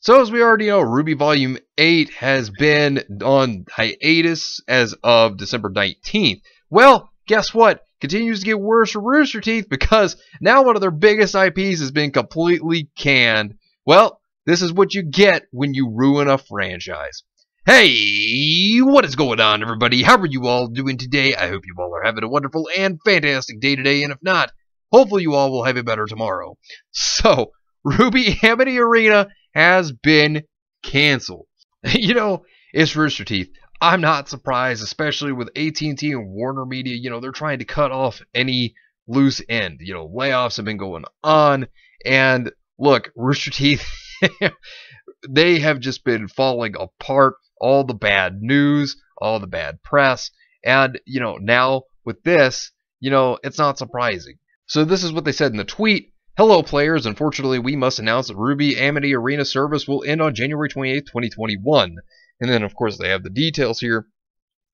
So as we already know, RWBY Volume 8 has been on hiatus as of December 19th. Well, guess what? Continues to get worse for Rooster Teeth because now one of their biggest IPs has been completely canned. Well, this is what you get when you ruin a franchise. Hey, what is going on, everybody? How are you all doing today? I hope you all are having a wonderful and fantastic day today, and if not, hopefully you all will have it better tomorrow. So, RWBY Amity Arena has been canceled. You know, it's Rooster Teeth. I'm not surprised, especially with AT&T and Warner Media. You know, they're trying to cut off any loose end. You know, layoffs have been going on. And look, Rooster Teeth, they have just been falling apart. All the bad news, all the bad press. And, you know, now with this, you know, it's not surprising. So this is what they said in the tweet. Hello players, unfortunately we must announce that RWBY Amity Arena service will end on January 28th, 2021. And then of course they have the details here.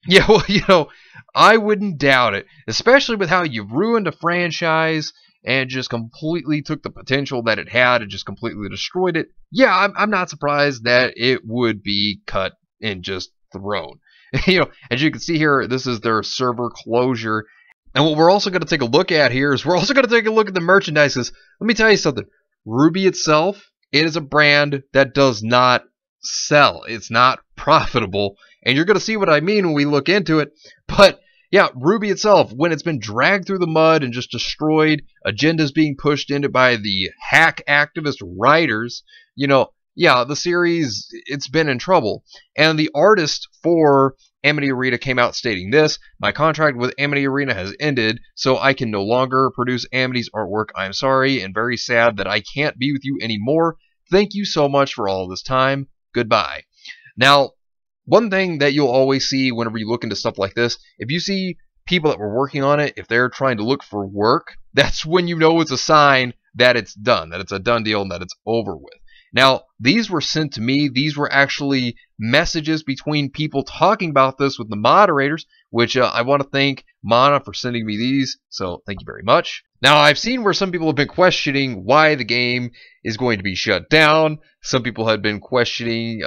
Yeah, well, you know, I wouldn't doubt it, especially with how you've ruined a franchise and just completely took the potential that it had and just completely destroyed it. Yeah, I'm not surprised that it would be cut and just thrown. You know, as you can see here, this is their server closure. And what we're also going to take a look at here is we're also going to take a look at the merchandise. Let me tell you something. RWBY itself, it is a brand that does not sell. It's not profitable. And you're going to see what I mean when we look into it. But yeah, RWBY itself, when it's been dragged through the mud and just destroyed, agendas being pushed into by the hack activist writers, you know, yeah, the series, it's been in trouble. And the artist for Amity Arena came out stating this: my contract with Amity Arena has ended, so I can no longer produce Amity's artwork. I'm sorry and very sad that I can't be with you anymore. Thank you so much for all this time. Goodbye. Now, one thing that you'll always see whenever you look into stuff like this, if you see people that were working on it, if they're trying to look for work, that's when you know it's a sign that it's done, that it's a done deal and that it's over with. Now, these were sent to me. These were actually messages between people talking about this with the moderators, which I want to thank Mana for sending me these, so thank you very much. Now, I've seen where some people have been questioning why the game is going to be shut down. Some people have been questioning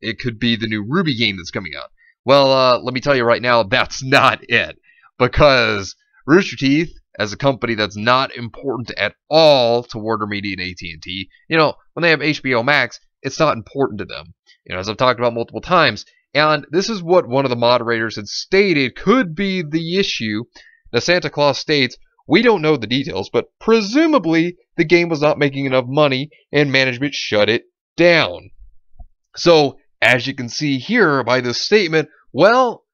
it could be the new RWBY game that's coming out. Well, let me tell you right now, that's not it. Because Rooster Teeth, as a company that's not important at all to Warner Media and AT&T, you know, when they have HBO Max, it's not important to them. You know, as I've talked about multiple times. And this is what one of the moderators had stated could be the issue. Now, Santa Claus states, we don't know the details, but presumably the game was not making enough money and management shut it down. So, as you can see here by this statement, well,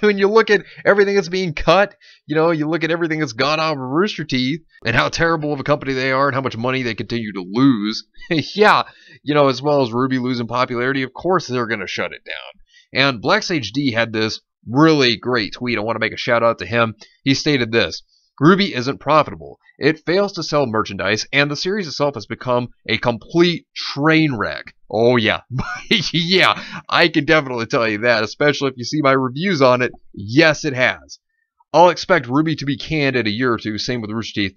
when you look at everything that's being cut, you know, you look at everything that's gone on with Rooster Teeth and how terrible of a company they are and how much money they continue to lose. Yeah, you know, as well as RWBY losing popularity, of course they're going to shut it down. And Black Sage D had this really great tweet. I want to make a shout out to him. He stated this: RWBY isn't profitable. It fails to sell merchandise, and the series itself has become a complete train wreck. Oh, yeah. Yeah, I can definitely tell you that, especially if you see my reviews on it. Yes, it has. I'll expect RWBY to be canned in a year or two. Same with Rooster Teeth.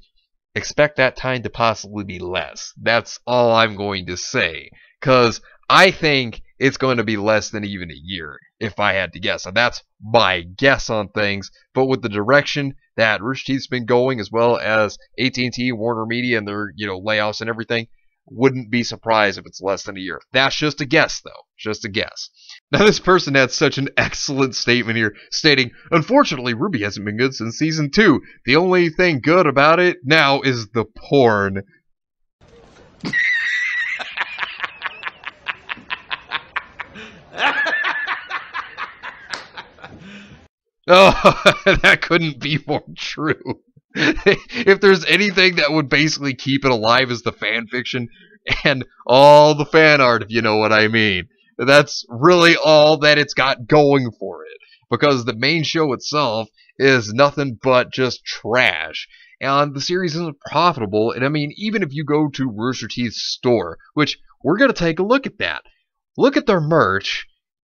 Expect that time to possibly be less. That's all I'm going to say. Because I think it's going to be less than even a year, if I had to guess. And that's my guess on things. But with the direction that Rooster Teeth's been going, as well as AT&T, Warner Media, and their, you know, layoffs and everything, wouldn't be surprised if it's less than a year. That's just a guess, though. Just a guess. Now, this person had such an excellent statement here, stating, unfortunately, RWBY hasn't been good since Season 2. The only thing good about it now is the porn. Oh, that couldn't be more true. If there's anything that would basically keep it alive is the fan fiction and all the fan art, if you know what I mean. That's really all that it's got going for it. Because the main show itself is nothing but just trash. And the series isn't profitable. And I mean, even if you go to Rooster Teeth's store, which we're going to take a look at that. Look at their merch.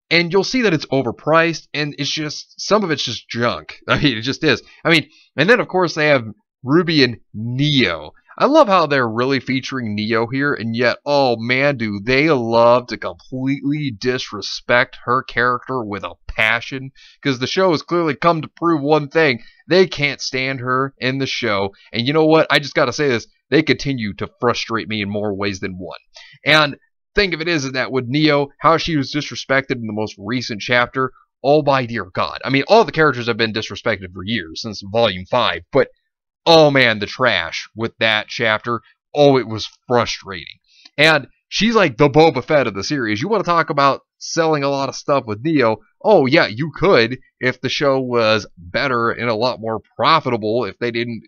And you'll see that it's overpriced, and it's just, some of it's just junk. I mean, it just is. I mean, and then, of course, they have RWBY and Neo. I love how they're really featuring Neo here, and yet, oh man, do they love to completely disrespect her character with a passion, because the show has clearly come to prove one thing: they can't stand her in the show. And you know what? I just gotta say this: they continue to frustrate me in more ways than one. And thing of it is that with Neo, how she was disrespected in the most recent chapter, oh my dear God. I mean, all the characters have been disrespected for years, since Volume 5, but oh man, the trash with that chapter. Oh, it was frustrating. And she's like the Boba Fett of the series. You want to talk about selling a lot of stuff with Neo? Oh yeah, you could if the show was better and a lot more profitable, if they didn't,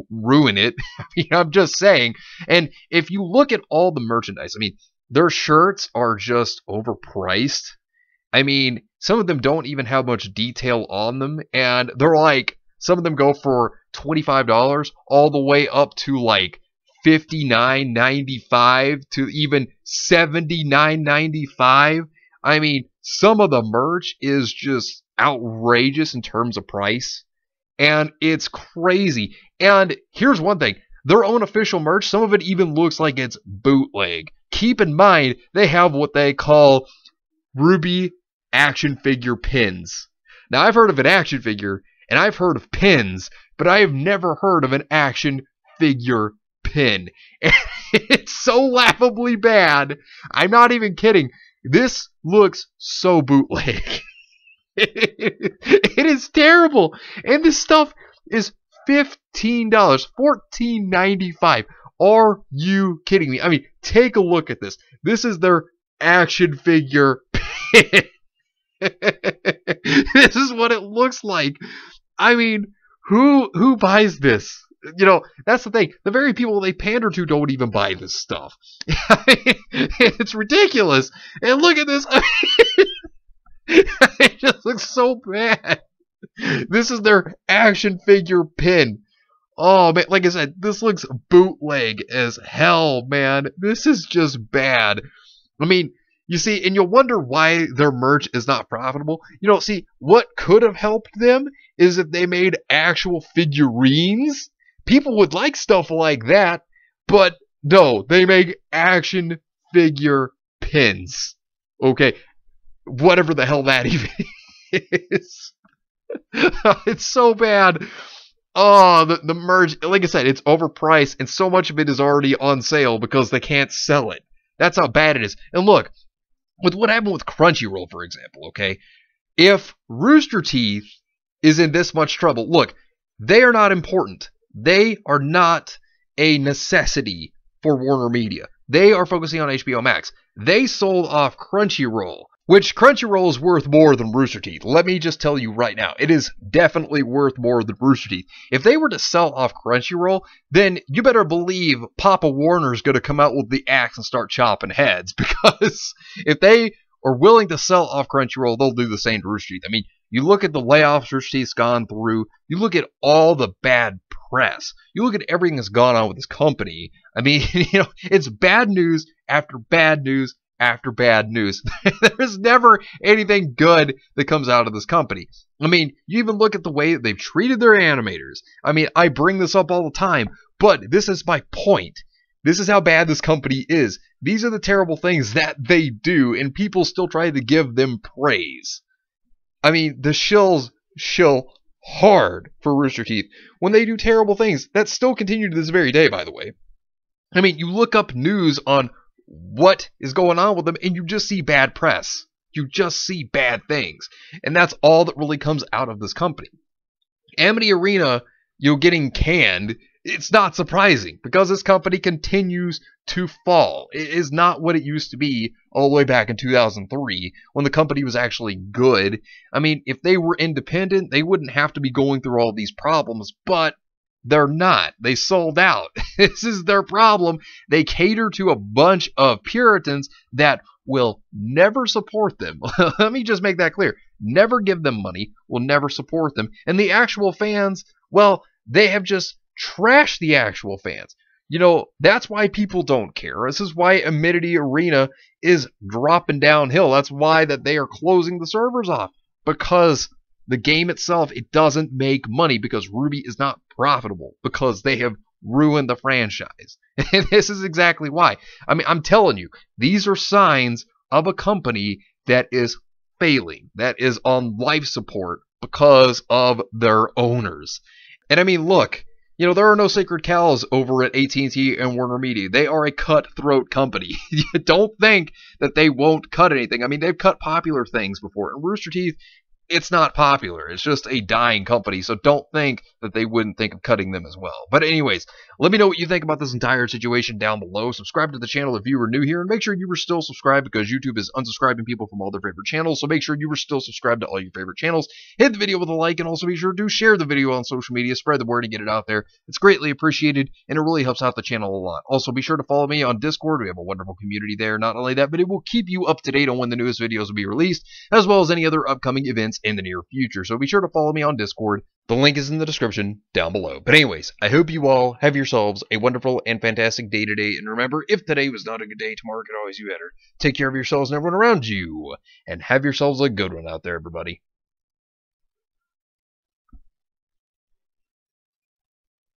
ruin it. I mean, I'm just saying. And if you look at all the merchandise, I mean, their shirts are just overpriced. I mean, some of them don't even have much detail on them, and they're like, some of them go for $25 all the way up to like $59.95 to even $79.95. I mean, some of the merch is just outrageous in terms of price, and it's crazy. And here's one thing: their own official merch, some of it even looks like it's bootleg. Keep in mind, they have what they call RWBY action figure pins. Now, I've heard of an action figure, and I've heard of pins, but I have never heard of an action figure pin. And it's so laughably bad. I'm not even kidding. This looks so bootleg. It is terrible. And this stuff is $15, $14.95. Are you kidding me? I mean, take a look at this. This is their action figure pin. This is what it looks like. I mean, who buys this? That's the thing. The very people they pander to don't even buy this stuff. I mean, it's ridiculous. And look at this. I mean, it just looks so bad. This is their action figure pin. Oh, man, like I said, this looks bootleg as hell, man. This is just bad. I mean, you see, and you'll wonder why their merch is not profitable. See, what could have helped them is if they made actual figurines. People would like stuff like that, but no, they make action figure pins. Okay, whatever the hell that even is. It's so bad. Oh, the merch, like I said, it's overpriced, and so much of it is already on sale because they can't sell it. That's how bad it is. And look, with what happened with Crunchyroll, for example, okay? If Rooster Teeth is in this much trouble, look, they are not important. They are not a necessity for Warner Media. They are focusing on HBO Max. They sold off Crunchyroll, which Crunchyroll is worth more than Rooster Teeth. Let me just tell you right now, it is definitely worth more than Rooster Teeth. If they were to sell off Crunchyroll, then you better believe Papa Warner's going to come out with the axe and start chopping heads, because if they are willing to sell off Crunchyroll, they'll do the same to Rooster Teeth. I mean, you look at the layoffs Rooster Teeth's gone through, you look at all the bad press, you look at everything that's gone on with this company. I mean, it's bad news after bad news after bad news. There's never anything good that comes out of this company. I mean, you even look at the way that they've treated their animators. I mean, I bring this up all the time, but this is my point. This is how bad this company is. These are the terrible things that they do, and people still try to give them praise. I mean, the shills shill hard for Rooster Teeth when they do terrible things that still continue to this very day, by the way. I mean, you look up news on what is going on with them, and you just see bad press. You just see bad things. And that's all that really comes out of this company. Amity Arena, getting canned, it's not surprising, because this company continues to fall. It is not what it used to be all the way back in 2003, when the company was actually good. I mean, if they were independent, they wouldn't have to be going through all these problems, but they're not. They sold out. This is their problem. They cater to a bunch of Puritans that will never support them. Let me just make that clear. Never give them money, will never support them. And the actual fans, well, they have just trashed the actual fans. That's why people don't care. This is why Amity Arena is dropping downhill. That's why that they are closing the servers off. Because the game itself, it doesn't make money, because RWBY is not profitable, because they have ruin the franchise. And this is exactly why. I mean, I'm telling you, these are signs of a company that is failing, that is on life support because of their owners. And I mean, look, you know, there are no sacred cows over at AT&T and Warner Media. They are a cutthroat company. You don't think that they won't cut anything. I mean, they've cut popular things before. And Rooster Teeth, it's not popular. It's just a dying company. So don't think that they wouldn't think of cutting them as well. But anyways, let me know what you think about this entire situation down below. Subscribe to the channel if you are new here. And make sure you are still subscribed because YouTube is unsubscribing people from all their favorite channels. So make sure you are still subscribed to all your favorite channels. Hit the video with a like and also be sure to share the video on social media. Spread the word and get it out there. It's greatly appreciated and it really helps out the channel a lot. Also be sure to follow me on Discord. We have a wonderful community there. Not only that, but it will keep you up to date on when the newest videos will be released as well as any other upcoming events in the near future. So be sure to follow me on Discord. The link is in the description down below. But anyways, I hope you all have yourselves a wonderful and fantastic day today. And remember, if today was not a good day, tomorrow could always be better. Take care of yourselves and everyone around you. And have yourselves a good one out there, everybody.